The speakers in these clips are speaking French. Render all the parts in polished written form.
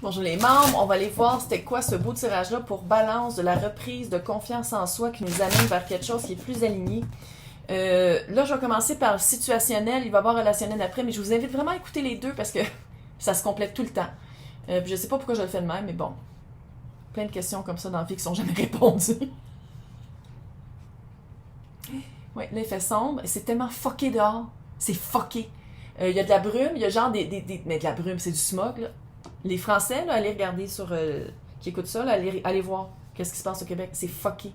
Bonjour les membres, on va aller voir c'était quoi ce beau tirage-là pour balance de la reprise de confiance en soi qui nous amène vers quelque chose qui est plus aligné. Là, je vais commencer par le situationnel, il va y avoir relationnel après, mais je vous invite vraiment à écouter les deux parce que ça se complète tout le temps. Puis je sais pas pourquoi je le fais de même, mais bon. Plein de questions comme ça dans la vie qui sont jamais répondues. Ouais, là il fait sombre, et c'est tellement fucké dehors. C'est fucké. Il y a de la brume, il y a genre mais de la brume, c'est du smog, là. Les Français, là, allez regarder sur... qui écoutent ça, là, allez voir qu'est-ce qui se passe au Québec. C'est fucké.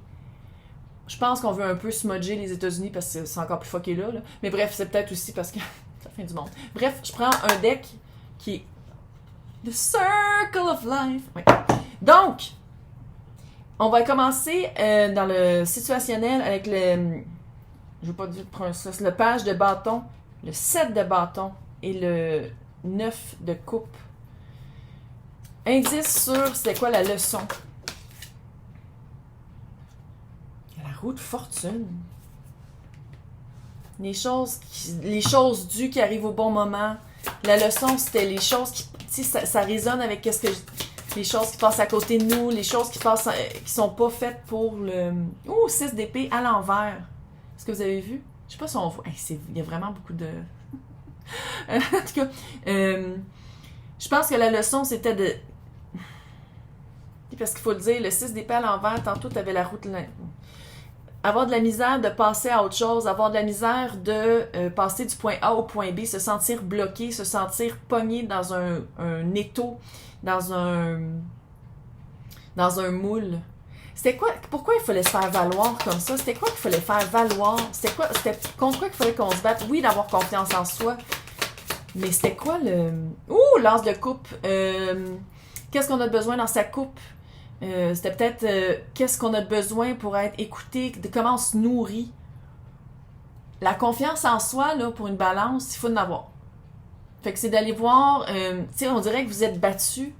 Je pense qu'on veut un peu smudger les États-Unis parce que c'est encore plus fucké là. Mais bref, c'est peut-être aussi parce que c'est la fin du monde. Bref, je prends un deck qui est The Circle of Life. Ouais. Donc, on va commencer dans le situationnel avec le... Je veux pas dire prendre ça. C'est le page de bâton, le 7 de bâton et le 9 de coupe. Indice sur c'était quoi la leçon. La roue de fortune. Les choses dues qui arrivent au bon moment. La leçon, c'était les choses qui... Tu sais, ça résonne avec qu'est-ce que... Les choses qui passent à côté de nous, les choses qui passent qui sont pas faites pour le... Ouh, 6 d'épée à l'envers. Est-ce que vous avez vu? Je sais pas si on voit... Il y a vraiment beaucoup de... en tout cas, je pense que la leçon, c'était de... Parce qu'il faut le dire, le 6 d'épée à l'envers, tantôt, tu avais la route... Avoir de la misère de passer à autre chose, avoir de la misère de passer du point A au point B, se sentir bloqué, se sentir pogné dans un étau, dans un moule. C'était quoi? Pourquoi il fallait se faire valoir comme ça? C'était quoi qu'il fallait faire valoir? C'était contre quoi qu'il fallait qu'on se batte? Oui, d'avoir confiance en soi, mais c'était quoi le... Ouh, l'as de coupe. Qu'est-ce qu'on a besoin dans sa coupe? C'était peut-être qu'est-ce qu'on a besoin pour être écouté, de comment on se nourrit. La confiance en soi, là, pour une balance, il faut en avoir. Fait que c'est d'aller voir, tu sais, on dirait que vous êtes battu.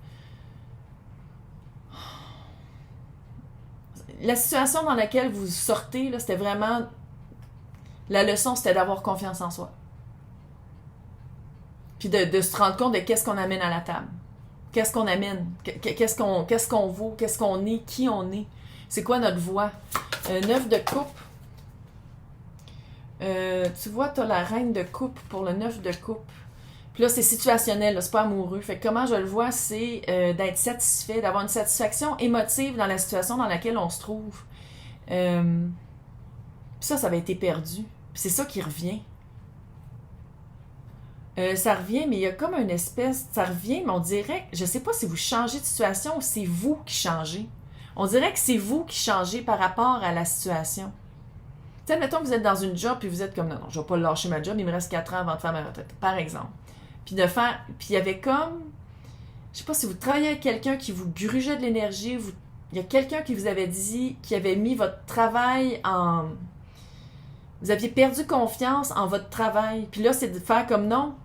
La situation dans laquelle vous sortez, là, c'était vraiment... La leçon, c'était d'avoir confiance en soi. Puis de se rendre compte de qu'est-ce qu'on amène à la table. Qu'est-ce qu'on amène? Qu'est-ce qu'on vaut? Qu'est-ce qu'on est? Qui on est? C'est quoi notre voix? 9 de coupe. Tu vois, tu as la reine de coupe pour le 9 de coupe. Puis là, c'est situationnel, là, c'est pas amoureux. Fait que comment je le vois, c'est d'être satisfait, d'avoir une satisfaction émotive dans la situation dans laquelle on se trouve. Puis ça avait été perdu. Puis c'est ça qui revient. Ça revient, mais il y a comme une espèce... Ça revient, mais on dirait... Je sais pas si vous changez de situation ou c'est vous qui changez. On dirait que c'est vous qui changez par rapport à la situation. Tu sais, mettons que vous êtes dans une job puis vous êtes comme... Non, je vais pas lâcher ma job, il me reste 4 ans avant de faire ma retraite, par exemple. Puis de faire... Puis il y avait comme... Je sais pas si vous travaillez avec quelqu'un qui vous grugeait de l'énergie, il y a quelqu'un qui vous avait dit, qui avait mis votre travail en... Vous aviez perdu confiance en votre travail. Puis là, c'est de faire comme non,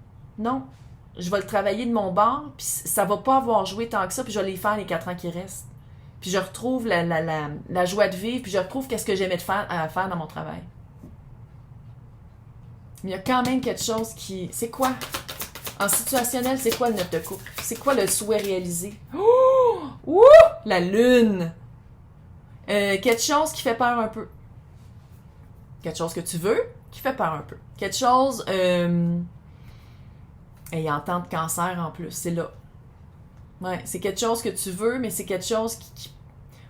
je vais le travailler de mon bord, puis ça va pas avoir joué tant que ça, puis je vais les faire les 4 ans qui restent. Puis je retrouve la joie de vivre, puis je retrouve qu'est-ce que j'aimais à faire dans mon travail. Mais il y a quand même quelque chose qui... C'est quoi? En situationnel, c'est quoi le 9 de coupe? C'est quoi le souhait réalisé? Oh! Ouh! La lune! Quelque chose qui fait peur un peu. Quelque chose que tu veux, qui fait peur un peu. Quelque chose... ayant tant de cancer en plus, c'est là. Ouais, c'est quelque chose que tu veux, mais c'est quelque chose qui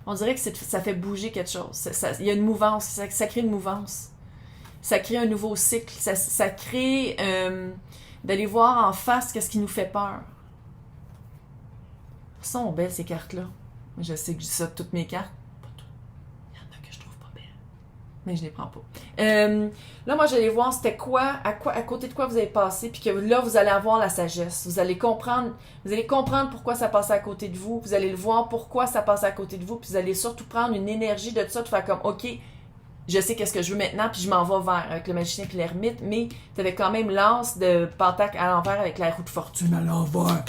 on dirait que ça fait bouger quelque chose. Il y a une mouvance, ça crée une mouvance. Ça crée un nouveau cycle. Ça crée d'aller voir en face qu'est-ce qui nous fait peur. Elles sont belles ces cartes-là. Je sais que je dis ça de toutes mes cartes. Mais je les prends pas. Là, moi, j'allais voir c'était quoi, à côté de quoi vous avez passé, puis que là, vous allez avoir la sagesse. Vous allez comprendre pourquoi ça passe à côté de vous. Vous allez le voir pourquoi ça passe à côté de vous, puis vous allez surtout prendre une énergie de ça, de faire comme, OK, je sais qu'est-ce que je veux maintenant, puis je m'en vais vers, avec le magicien puis l'ermite, mais tu avais quand même l'anse de pentacle à l'envers avec la roue de fortune à l'envers.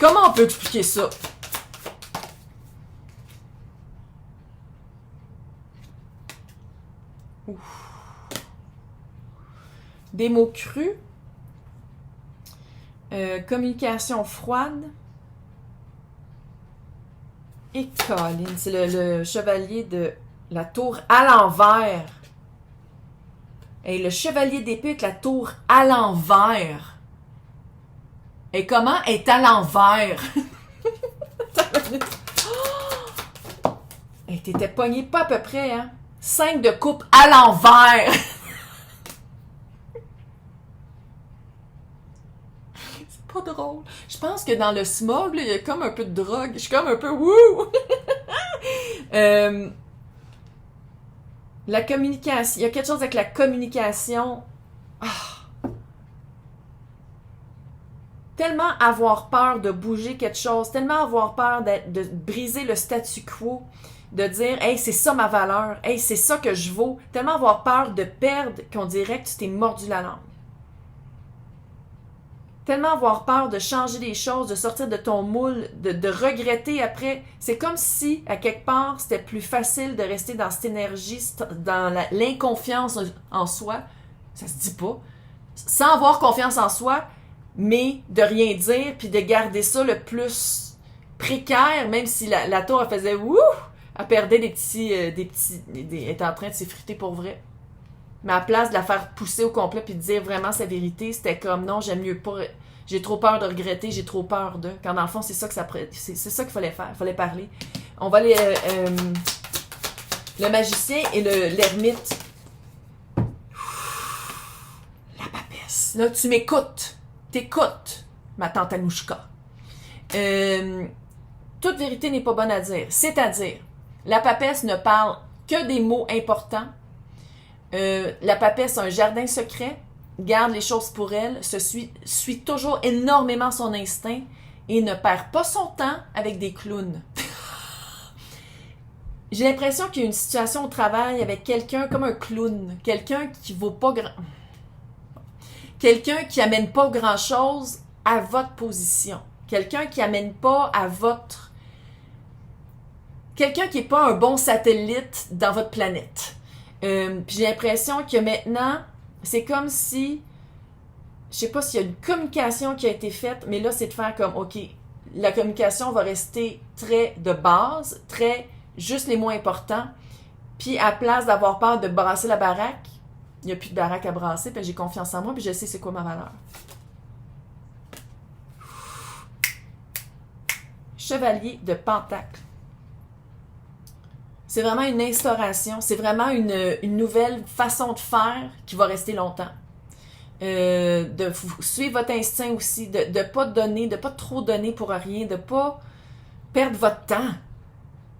Comment on peut expliquer ça? Ouf. Des mots crus, communication froide, Et Colin, c'est le chevalier de la tour à l'envers. Et le chevalier d'épée avec la tour à l'envers. Et comment est à l'envers? Et t'étais pogné pas à peu près, hein? 5 de coupe à l'envers. C'est pas drôle. Je pense que dans le smog, là, il y a comme un peu de drogue. Je suis comme un peu wouh! La communication. Il y a quelque chose avec la communication. Ah. Tellement avoir peur de bouger quelque chose, tellement avoir peur de briser le statu quo, de dire « Hey, c'est ça ma valeur, hey, c'est ça que je vaux », tellement avoir peur de perdre qu'on dirait que tu t'es mordu la langue. Tellement avoir peur de changer les choses, de sortir de ton moule, de regretter après. C'est comme si, à quelque part, c'était plus facile de rester dans cette énergie, dans l'inconfiance en soi. Ça se dit pas. Sans avoir confiance en soi, mais de rien dire, puis de garder ça le plus précaire, même si la tour, elle faisait « Wouh! » Elle perdait elle était en train de s'effriter pour vrai. Mais à la place de la faire pousser au complet puis de dire vraiment sa vérité, c'était comme non, j'aime mieux pas. J'ai trop peur de regretter, j'ai trop peur de. Quand dans le fond, c'est ça qu'il fallait faire. Il fallait parler. On va aller. Le magicien et l'ermite. La papesse. Là, tu m'écoutes. T'écoutes, ma tante Anouchka. Toute vérité n'est pas bonne à dire. C'est-à-dire, la papesse ne parle que des mots importants. La papesse a un jardin secret, garde les choses pour elle, suit toujours énormément son instinct et ne perd pas son temps avec des clowns. J'ai l'impression qu'il y a une situation au travail avec quelqu'un comme un clown, quelqu'un qui vaut pas quelqu'un qui amène pas grand-chose à votre position, quelqu'un qui amène pas à votre... Quelqu'un qui est pas un bon satellite dans votre planète. Puis j'ai l'impression que maintenant, c'est comme si, je sais pas s'il y a une communication qui a été faite, mais là, c'est de faire comme, OK, la communication va rester très de base, très juste les mots importants, puis à place d'avoir peur de brasser la baraque, il n'y a plus de baraque à brasser, puis j'ai confiance en moi, puis je sais c'est quoi ma valeur. Chevalier de Pentacle. C'est vraiment une instauration, c'est vraiment une nouvelle façon de faire qui va rester longtemps. De suivre votre instinct aussi, de ne pas donner, de pas trop donner pour rien, de pas perdre votre temps.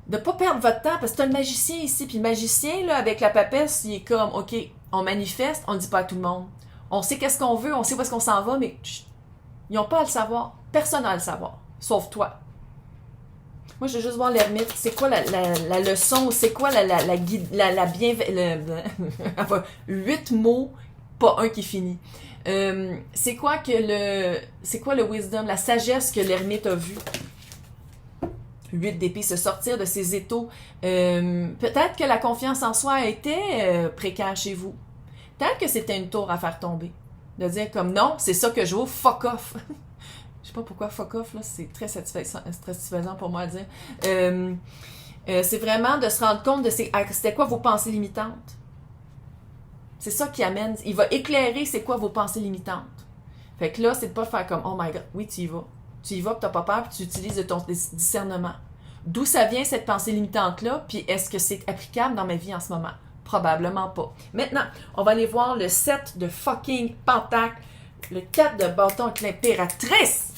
De pas perdre votre temps, parce que tu as le magicien ici, puis le magicien, là, avec la papesse, il est comme, OK, on manifeste, on ne dit pas à tout le monde. On sait qu'est-ce qu'on veut, on sait où est-ce qu'on s'en va, mais ils n'ont pas à le savoir. Personne n'a à le savoir, sauf toi. Moi, je veux juste voir l'ermite. C'est quoi la leçon? C'est quoi la bienveillance? 8 mots, pas un qui finit. C'est quoi le wisdom, la sagesse que l'ermite a vue? 8 d'épée, se sortir de ses étaux. Peut-être que la confiance en soi a été précaire chez vous. Peut-être que c'était une tour à faire tomber. De dire comme non, c'est ça que je veux, fuck off. Je sais pas pourquoi fuck off, là, c'est très satisfaisant pour moi à dire. C'est vraiment de se rendre compte de c'était quoi vos pensées limitantes. C'est ça qui amène. Il va éclairer c'est quoi vos pensées limitantes. Fait que là, c'est de pas faire comme oh my god, oui, tu y vas. Tu y vas, puis t'as pas peur, puis tu utilises ton discernement. D'où ça vient cette pensée limitante-là, puis est-ce que c'est applicable dans ma vie en ce moment? Probablement pas. Maintenant, on va aller voir le 7 de fucking Pentacle. Le 4 de bâton avec l'impératrice.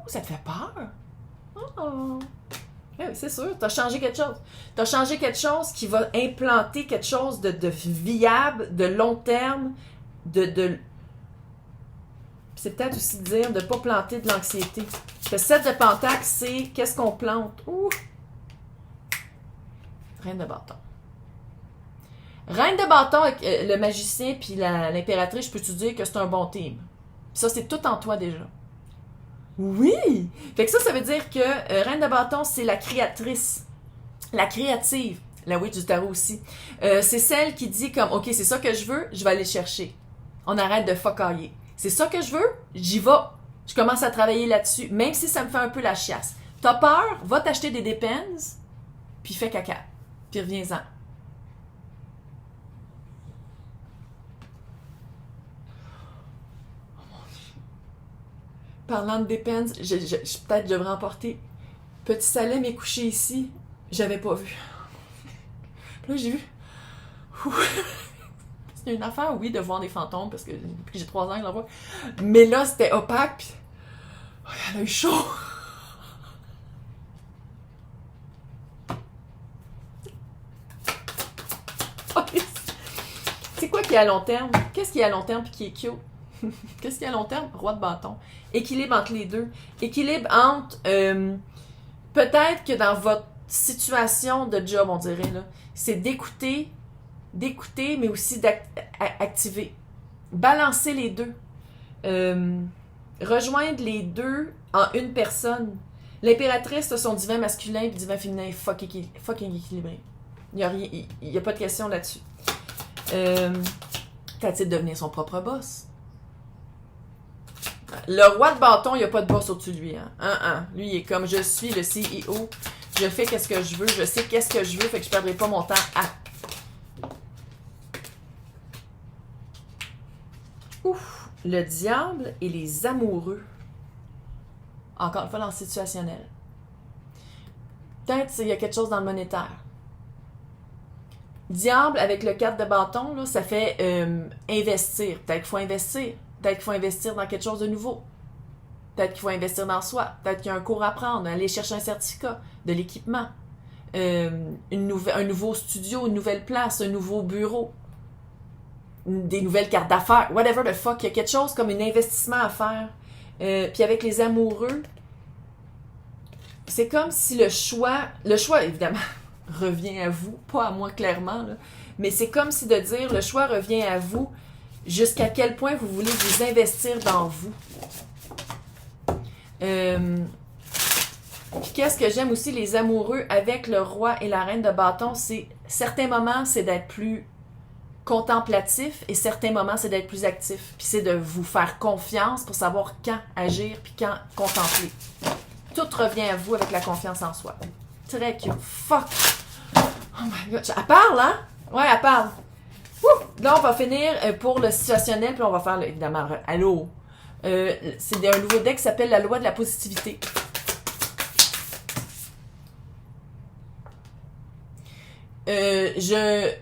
Ça te fait peur? Oh. Oui, c'est sûr. Tu as changé quelque chose. Tu as changé quelque chose qui va implanter quelque chose de viable, de long terme, c'est peut-être aussi de dire de ne pas planter de l'anxiété. Le 7 de Pentacle, c'est qu'est-ce qu'on plante? Ouh! Reine de bâton. Reine de bâton avec le magicien puis l'impératrice, je peux te dire que c'est un bon team. Ça, c'est tout en toi déjà. Oui! Fait que ça veut dire que Reine de bâton, c'est la créatrice. La créative. La witch du tarot aussi. C'est celle qui dit comme, OK, c'est ça que je veux, je vais aller chercher. On arrête de focailler. C'est ça que je veux, j'y vais. Je commence à travailler là-dessus, même si ça me fait un peu la chiasse. T'as peur, va t'acheter des Depends, puis fais caca. Puis reviens-en. Parlant de Depends, peut-être je devrais emporter. Petit Salem est couché ici. J'avais pas vu. Puis là, j'ai vu. C'est une affaire, oui, de voir des fantômes, parce que depuis que j'ai 3 ans, je la vois. Mais là, c'était opaque, puis oh, elle a eu chaud. C'est quoi qui est à long terme? Qu'est-ce qui est à long terme puis qui est cute? Qu'est-ce qui est à long terme? Roi de bâton. Équilibre entre les deux. Équilibre entre... peut-être que dans votre situation de job, on dirait, là, c'est d'écouter, mais aussi d'activer. Balancer les deux. Rejoindre les deux en une personne. L'impératrice a son divin masculin et divin féminin fucking équilibré. Il n'y a pas de question là-dessus. T'a-t-il de devenir son propre boss? Le roi de bâton, il n'y a pas de boss au-dessus de lui. Lui, il est comme, je suis le CEO, je fais qu'est-ce que je veux, je sais qu'est-ce que je veux, fait que je ne perdrai pas mon temps à... Ouf! Le diable et les amoureux. Encore une fois, dans le situationnel. Peut-être qu'il y a quelque chose dans le monétaire. Diable avec le 4 de bâton, là, ça fait investir. Peut-être qu'il faut investir. Peut-être qu'il faut investir dans quelque chose de nouveau. Peut-être qu'il faut investir dans soi. Peut-être qu'il y a un cours à prendre, aller chercher un certificat, de l'équipement, un nouveau studio, une nouvelle place, un nouveau bureau, des nouvelles cartes d'affaires, whatever the fuck. Il y a quelque chose comme un investissement à faire. Puis avec les amoureux, c'est comme si le choix évidemment, revient à vous, pas à moi clairement, là, mais c'est comme si de dire le choix revient à vous jusqu'à quel point vous voulez vous investir dans vous. Puis qu'est-ce que j'aime aussi, les amoureux avec le roi et la reine de bâton, c'est certains moments, c'est d'être plus contemplatif et certains moments, c'est d'être plus actif. Puis c'est de vous faire confiance pour savoir quand agir puis quand contempler. Tout revient à vous avec la confiance en soi. Très cute. Fuck! Oh my god. Elle parle, hein? Ouais, elle parle. Ouh! Là, on va finir pour le situationnel, puis on va faire, évidemment, allô? C'est un nouveau deck qui s'appelle la loi de la positivité. Je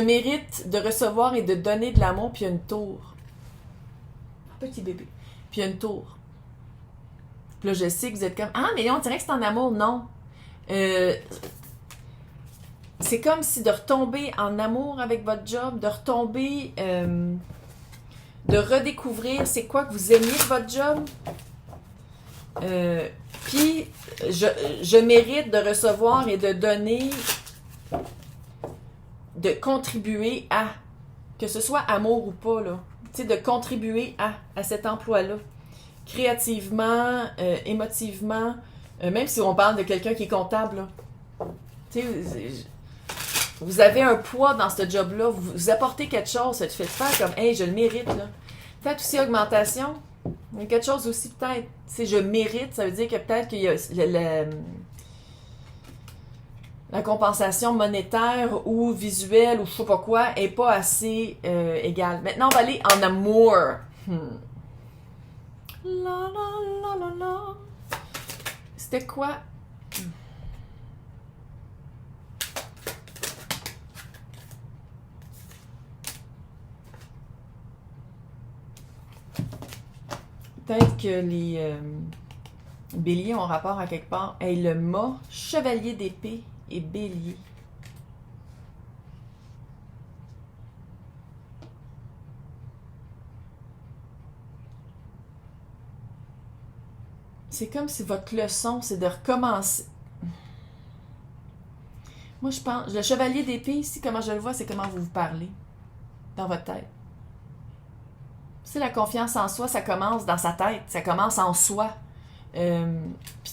mérite de recevoir et de donner de l'amour, puis il y a une tour. Petit bébé. Puis il y a une tour. Puis là, je sais que vous êtes comme, ah, mais on dirait que c'est en amour. Non. C'est comme si de retomber en amour avec votre job, de retomber, de redécouvrir c'est quoi que vous aimiez de votre job. Puis, je mérite de recevoir et de donner, de contribuer à, que ce soit amour ou pas, là, tu sais, de contribuer à cet emploi-là. Créativement, émotivement, même si on parle de quelqu'un qui est comptable, là. Tu sais, vous avez un poids dans ce job-là, vous apportez quelque chose, ça te fait faire comme, hey, je le mérite, là. Peut-être aussi augmentation, il y a quelque chose aussi, peut-être, tu sais, je mérite, ça veut dire que peut-être qu'il y a la compensation monétaire ou visuelle ou je sais pas quoi est pas assez égale. Maintenant, on va aller en amour. La la la la la. C'était quoi? Peut-être que les béliers ont rapport à quelque part. Hey, le mât, chevalier d'épée et bélier. C'est comme si votre leçon, c'est de recommencer. Moi, je pense, le chevalier d'épée, ici, comment je le vois, c'est comment vous vous parlez dans votre tête. Tu sais, la confiance en soi, ça commence dans sa tête, ça commence en soi. Puis,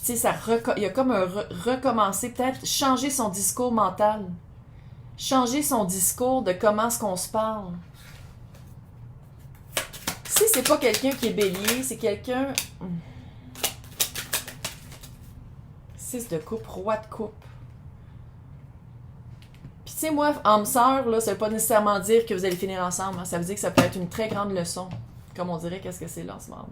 tu sais, il y a comme un recommencer, peut-être changer son discours mental. Changer son discours de comment est-ce qu'on se parle. Ici, c'est pas quelqu'un qui est bélier, c'est quelqu'un... 6 de coupe, roi de coupe. Puis tu sais, moi, âme sœur, là, ça veut pas nécessairement dire que vous allez finir ensemble. Hein. Ça veut dire que ça peut être une très grande leçon. Comme on dirait, qu'est-ce que c'est là en ce moment.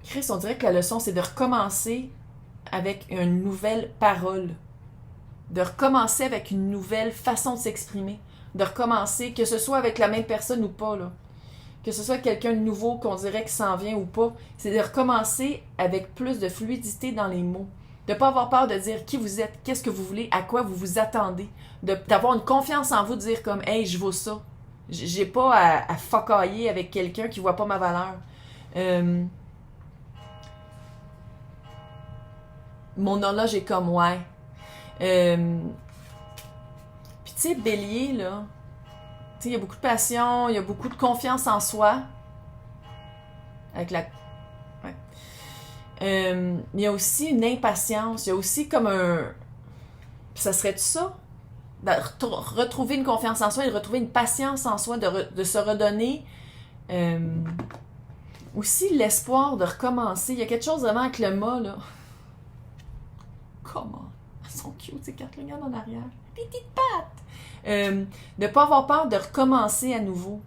Chris, on dirait que la leçon, c'est de recommencer avec une nouvelle parole. De recommencer avec une nouvelle façon de s'exprimer. De recommencer, que ce soit avec la même personne ou pas, là. Que ce soit quelqu'un de nouveau qu'on dirait qui s'en vient ou pas. C'est de recommencer avec plus de fluidité dans les mots. De ne pas avoir peur de dire qui vous êtes, qu'est-ce que vous voulez, à quoi vous vous attendez. D'avoir une confiance en vous, de dire comme « Hey, je vaux ça. J'ai pas à focailler avec quelqu'un qui voit pas ma valeur. Mon horloge est comme « Ouais. » Puis tu sais, Bélier, là, tu sais, il y a beaucoup de passion, il y a beaucoup de confiance en soi. Avec la... Ouais. Il y a aussi une impatience, il y a aussi comme un... Puis ça serait-tu ça? De retrouver une confiance en soi et de retrouver une patience en soi, de se redonner. Aussi l'espoir de recommencer. Il y a quelque chose vraiment avec le mât, là. Comment? Elles sont cute, ces cartes, regarde en arrière. Petites pattes! De ne pas avoir peur de recommencer à nouveau.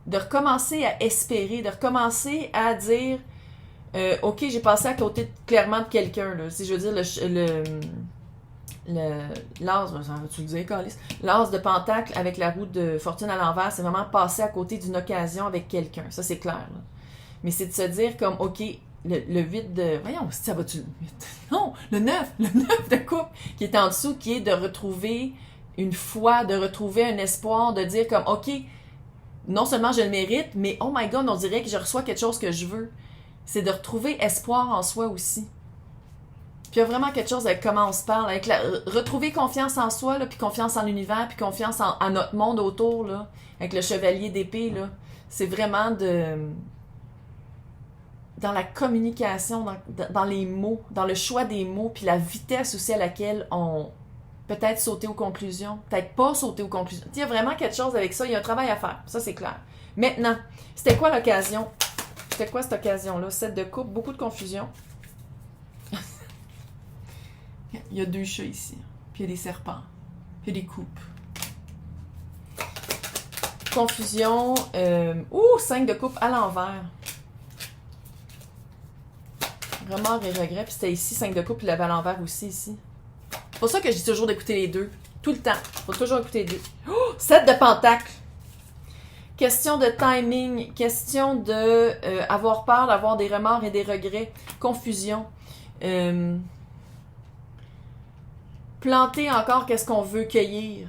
De recommencer à espérer, de recommencer à dire OK, j'ai passé à côté clairement de quelqu'un. Là. Si je veux dire l'as, tu le disais, Calice, l'as de Pentacle avec la roue de fortune à l'envers, c'est vraiment passer à côté d'une occasion avec quelqu'un. Ça, c'est clair. Là. Mais c'est de se dire comme OK, le 8 de... Voyons, ça va-tu... Non, le 9 de coupe qui est en dessous, qui est de retrouver une foi, de retrouver un espoir, de dire comme OK, non seulement je le mérite, mais oh my God, on dirait que je reçois quelque chose que je veux. C'est de retrouver espoir en soi aussi. Puis il y a vraiment quelque chose avec comment on se parle, avec retrouver confiance en soi, là, puis confiance en l'univers, puis confiance en notre monde autour, là, avec le chevalier d'épée, là. C'est vraiment dans la communication, dans les mots, dans le choix des mots, puis la vitesse aussi à laquelle on peut-être sauter aux conclusions, peut-être pas sauter aux conclusions. Il y a vraiment quelque chose avec ça, il y a un travail à faire, ça c'est clair. Maintenant, c'était quoi l'occasion? C'était quoi cette occasion-là? 7 de coupe, beaucoup de confusion. Il y a 2 chats ici, puis il y a des serpents, puis il y a des coupes. Confusion, 5 de coupe à l'envers. Remords et regrets, puis c'était ici, 5 de coupe, puis il l'avait à l'envers aussi ici. C'est pour ça que je dis toujours d'écouter les deux. Tout le temps. Faut toujours écouter les deux. 7 de pentacle. Question de timing. Question de avoir peur, d'avoir des remords et des regrets. Confusion. Planter encore qu'est-ce qu'on veut cueillir.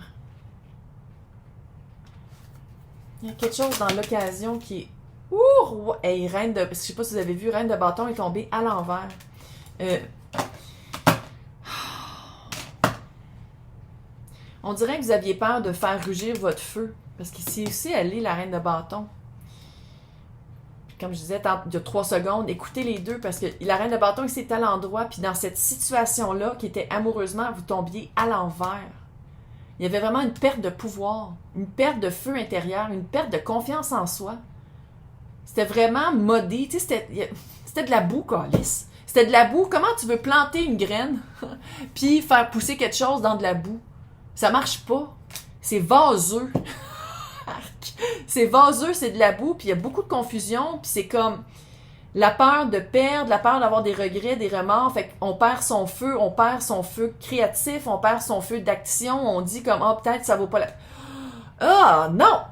Il y a quelque chose dans l'occasion qui est... Ouh! Hey, reine de... Je sais pas si vous avez vu, reine de bâton est tombée à l'envers. On dirait que vous aviez peur de faire rugir votre feu. Parce qu'ici aussi, elle est la reine de bâton. Comme je disais, il y a 3 secondes, écoutez les deux parce que la reine de bâton ici est à l'endroit, puis dans cette situation-là, qui était amoureusement, vous tombiez à l'envers. Il y avait vraiment une perte de pouvoir, une perte de feu intérieur, une perte de confiance en soi. C'était vraiment modé, tu sais, c'était de la boue, Calice. C'était de la boue. Comment tu veux planter une graine puis faire pousser quelque chose dans de la boue? Ça marche pas. C'est vaseux. C'est vaseux, c'est de la boue, puis il y a beaucoup de confusion, puis c'est comme la peur de perdre, la peur d'avoir des regrets, des remords, fait qu'on perd son feu créatif, on perd son feu d'action, on dit comme « Ah, peut-être ça vaut pas la... » Ah, non!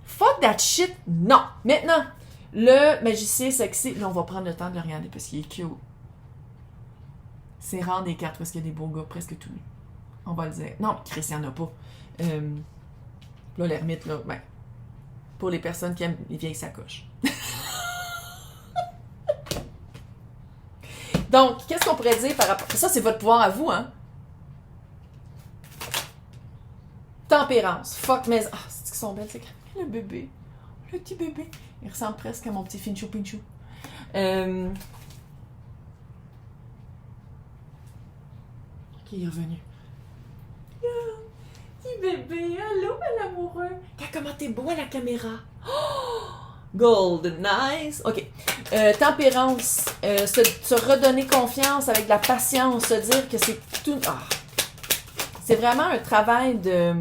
Fuck that shit, non! Maintenant, le magicien sexy, là, on va prendre le temps de le regarder parce qu'il est cute. C'est rare des cartes parce qu'il y a des beaux gars, presque tous. On va le dire. Non, Christian n'a pas. Là, l'ermite, là, ben, pour les personnes qui aiment les vieilles sacoches. Donc, qu'est-ce qu'on pourrait dire par rapport... Ça, c'est votre pouvoir à vous, hein? Tempérance. Fuck, mais... Ah, c'est qu'ils sont belles, c'est que... Le bébé. Le petit bébé. Il ressemble presque à mon petit Finchou Pinchou. qui est revenu. Petit bébé, allô, mon amoureux. Comment t'es beau à la caméra. Oh! Golden nice. OK. Tempérance. Se redonner confiance avec de la patience. Se dire que c'est tout... Ah. C'est vraiment un travail de...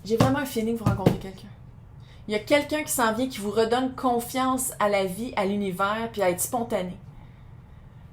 J'ai vraiment un feeling que vous rencontrez quelqu'un. Il y a quelqu'un qui s'en vient, qui vous redonne confiance à la vie, à l'univers, puis à être spontané.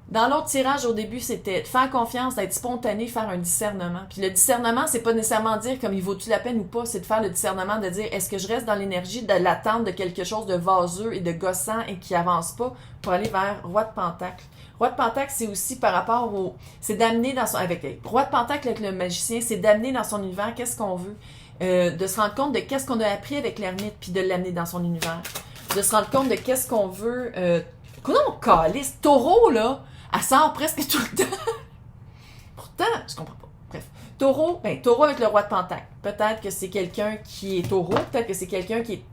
Dans l'autre tirage, au début, c'était de faire confiance, d'être spontané, faire un discernement. Puis le discernement, c'est pas nécessairement dire comme il vaut-tu la peine ou pas, c'est de faire le discernement, de dire est-ce que je reste dans l'énergie de l'attente de quelque chose de vaseux et de gossant et qui avance pas pour aller vers Roi de Pentacle. Roi de Pentacle, c'est aussi par rapport au... C'est d'amener dans son... Roi de Pentacle avec le magicien, c'est d'amener dans son univers qu'est-ce qu'on veut. De se rendre compte de qu'est-ce qu'on a appris avec l'ermite, puis de l'amener dans son univers. De se rendre compte de qu'est-ce qu'on veut... Comment on calisse? Taureau, là, elle sort presque tout le temps. Pourtant, je comprends pas. Bref. Taureau avec le Roi de Pentacle. Peut-être que c'est quelqu'un qui est taureau, peut-être que c'est quelqu'un qui est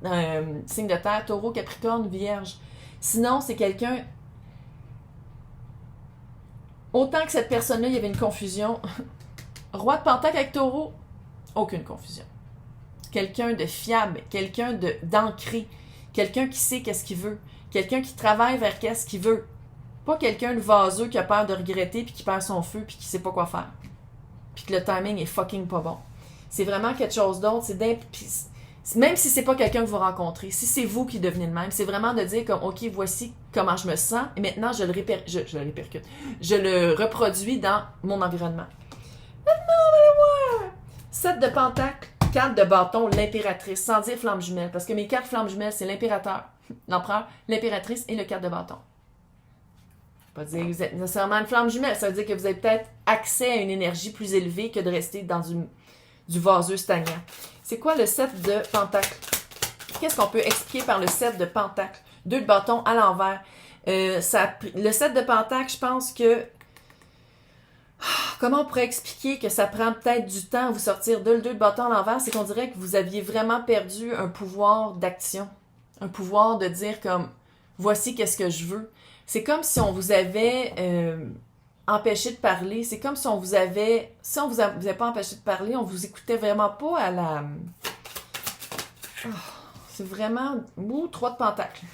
signe de terre, taureau, capricorne, vierge. Sinon, c'est quelqu'un... Autant que cette personne-là, il y avait une confusion. Roi de Pentacle avec taureau, aucune confusion. Quelqu'un de fiable, quelqu'un d'ancré, quelqu'un qui sait qu'est-ce qu'il veut, quelqu'un qui travaille vers qu'est-ce qu'il veut. Pas quelqu'un de vaseux qui a peur de regretter puis qui perd son feu puis qui sait pas quoi faire. Puis que le timing est fucking pas bon. C'est vraiment quelque chose d'autre. Même si c'est pas quelqu'un que vous rencontrez, si c'est vous qui devenez le même, c'est vraiment de dire comme OK, voici comment je me sens et maintenant je le répercute. Je le reproduis dans mon environnement. Maintenant, on va le voir. 7 de Pentacle, 4 de bâton, l'impératrice, sans dire flamme jumelle, parce que mes 4 flammes jumelles, c'est l'impérateur, l'empereur, l'impératrice et le 4 de bâton. Pas dire que vous êtes nécessairement une flamme jumelle, ça veut dire que vous avez peut-être accès à une énergie plus élevée que de rester dans du vaseux stagnant. C'est quoi le 7 de Pentacle? Qu'est-ce qu'on peut expliquer par le 7 de Pentacle? 2 de bâton à l'envers. Le 7 de Pentacle, je pense que... Comment on pourrait expliquer que ça prend peut-être du temps à vous sortir de le 2 de bâton à l'envers? C'est qu'on dirait que vous aviez vraiment perdu un pouvoir d'action. Un pouvoir de dire comme, voici qu'est-ce que je veux. C'est comme si on vous avait empêché de parler. C'est comme si on vous avait... Si on vous avait pas empêché de parler, on vous écoutait vraiment pas à la... Oh, c'est vraiment... 3 de Pentacle.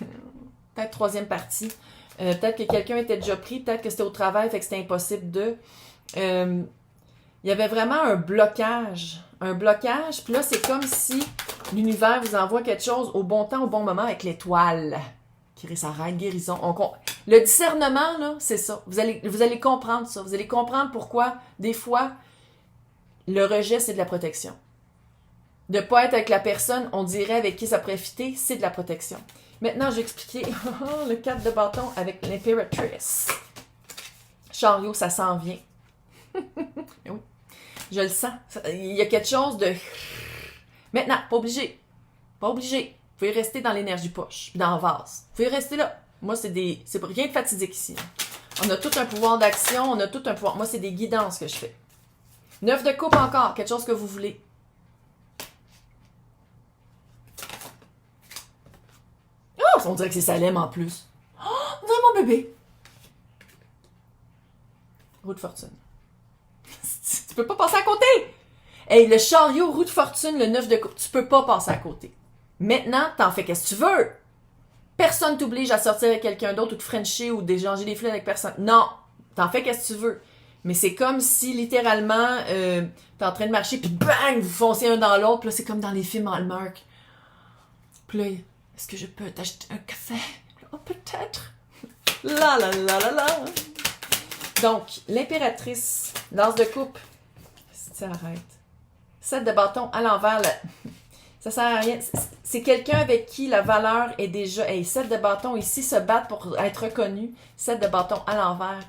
Peut-être 3e partie. Peut-être que quelqu'un était déjà pris. Peut-être que c'était au travail, fait que c'était impossible de... il y avait vraiment un blocage. Un blocage. Puis là, c'est comme si l'univers vous envoie quelque chose au bon temps, au bon moment avec l'étoile. Chris, arrête, guérison. Le discernement, là, c'est ça. Vous allez comprendre ça. Vous allez comprendre pourquoi, des fois, le rejet, c'est de la protection. De ne pas être avec la personne, on dirait, avec qui ça pourrait fitter, c'est de la protection. Maintenant, je vais expliquer le 4 de bâton avec l'impératrice. Chariot, ça s'en vient. Oui, je le sens. Il y a quelque chose de... Maintenant, pas obligé. Pas obligé. Vous pouvez rester dans l'énergie poche, puis dans le vase. Vous pouvez rester là. Moi, c'est rien de fatidique ici. On a tout un pouvoir d'action, on a tout un pouvoir... Moi, c'est des guidances que je fais. 9 de coupe encore, quelque chose que vous voulez. Oh, on dirait que c'est Salem en plus. Oh, on dirait mon bébé. Roue de fortune. Tu peux pas passer à côté. Hey, le chariot, roue de fortune, le 9 de coupe, tu peux pas passer à côté. Maintenant, t'en fais qu'est-ce que tu veux. Personne t'oblige à sortir avec quelqu'un d'autre ou de frencher ou d'échanger des fleurs avec personne. Non, t'en fais qu'est-ce que tu veux. Mais c'est comme si, littéralement, t'es en train de marcher, puis bang, vous foncez un dans l'autre. Puis là, c'est comme dans les films Hallmark. Puis là, est-ce que je peux t'acheter un café? Oh, peut-être. La la la la la. Donc, l'impératrice, l'as de coupe. Si tu arrêtes. 7 de bâton à l'envers, ça sert à rien. C'est quelqu'un avec qui la valeur est déjà... Hey, 7 de bâton ici, se battre pour être reconnu. 7 de bâton à l'envers.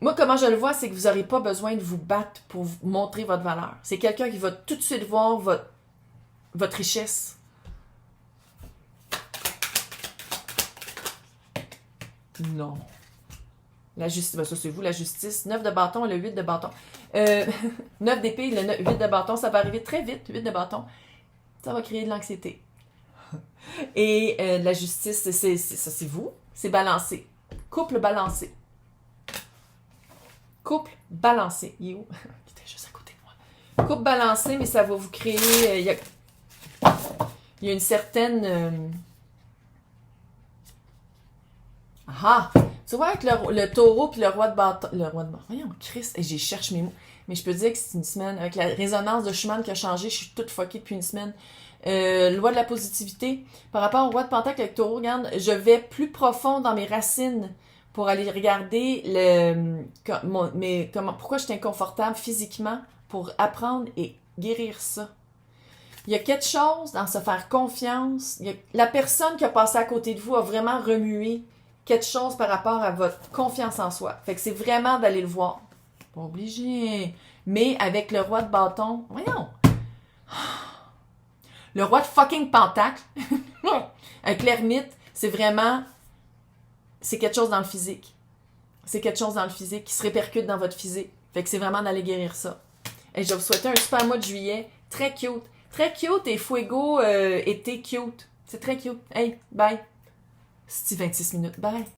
Moi, comment je le vois, c'est que vous n'aurez pas besoin de vous battre pour vous montrer votre valeur. C'est quelqu'un qui va tout de suite voir votre richesse. Non. La justice, ben ça c'est vous, la justice. 9 de bâton, le 8 de bâton. 9 d'épée, le 8 de bâton, ça va arriver très vite, 8 de bâton. Ça va créer de l'anxiété. Et la justice, ça, c'est vous. C'est balancé. Couple balancé. Couple balancé. Il est où? Il était juste à côté de moi. Couple balancé, mais ça va vous créer... il y a une certaine... Ah! Tu vois, avec le taureau puis le roi de bâton... Le roi de bâton... Voyons, Christ, j'ai cherché mes mots. Mais je peux dire que c'est une semaine. Avec la résonance de Schumann qui a changé, je suis toute fuckée depuis une semaine. Loi de la positivité. Par rapport au roi de pentacle avec taureau, regarde, je vais plus profond dans mes racines pour aller regarder pourquoi je suis inconfortable physiquement pour apprendre et guérir ça. Il y a quelque chose dans se faire confiance. La personne qui a passé à côté de vous a vraiment remué quelque chose par rapport à votre confiance en soi. Fait que c'est vraiment d'aller le voir. Pas obligé. Mais avec le roi de bâton, voyons. Le roi de fucking pentacle, avec l'ermite, c'est quelque chose dans le physique. C'est quelque chose dans le physique qui se répercute dans votre physique. Fait que c'est vraiment d'aller guérir ça. Et je vais vous souhaiter un super mois de juillet. Très cute. Très cute et fuego été cute. C'est très cute. Hey, bye. C'est 26 minutes. Bye.